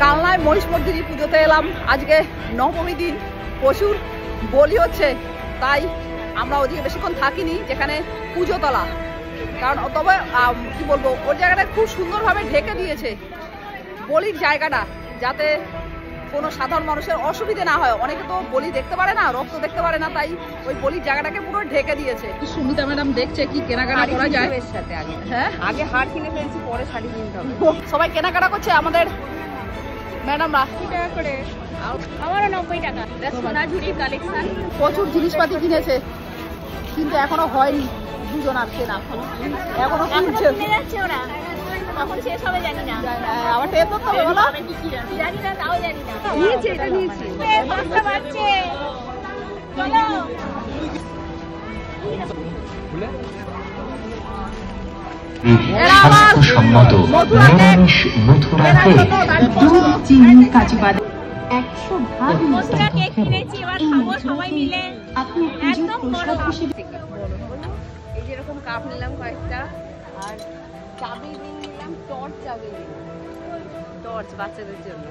কালনায় মহিষমর্দিনী পুজোতে এলাম। আজকে নবমী দিন, প্রচুর বলি হচ্ছে, তাই আমরা ওদিকে বেশিক্ষণ থাকিনি, যেখানে পুজো তোলা। কারণ তবে কি বলবো, ওর জায়গাটা খুব সুন্দরভাবে ঢেকে দিয়েছে বলির জায়গাটা, যাতে কোনো সাধারণ মানুষের অসুবিধে না হয়। অনেকে তো বলি দেখতে পারে না, রক্ত দেখতে পারে না, তাই ওই বলির জায়গাটাকে পুরো ঢেকে দিয়েছে। সুমিতা ম্যাডাম দেখছে কি কেনাকাটা করা যায়। হ্যাঁ, আগে হার কিনে ফেলছি, পরে শাড়ি কিনতে হবে। সবাই কেনাকাটা করছে আমাদের ম্যাডামরা। টাকা করে, আমারও 90 টাকা। সোনাঝুরির কালেকশন, প্রচুর জিনিসপাতি কিনেছে, কিন্তু এখনো হয়নি দুজন আসছে না, এখনো কিনছে ওরা। কখন শেষ হবে জানি না, আবার টেপ করতে হবে বলো, জানি না, তাও জানি না। নিয়েছি, এটা নিয়েছি, পাঁচটা বাজছে, চলো। স্বাস্থ্যসম্মত নিরামিষ মথুরাতে দুধ, চিনি, কাজু বাদাম 100 ভাগ মথুরা কেক কিনেছি, এবার খাবো সবাই মিলে। আপনি একদম প্রসাদ হিসেবে এই যে এরকম কাপ নিলাম কয়েকটা, আর চাবি নিলাম, টর্চ চাবি, টর্চ বাচ্চাদের জন্য।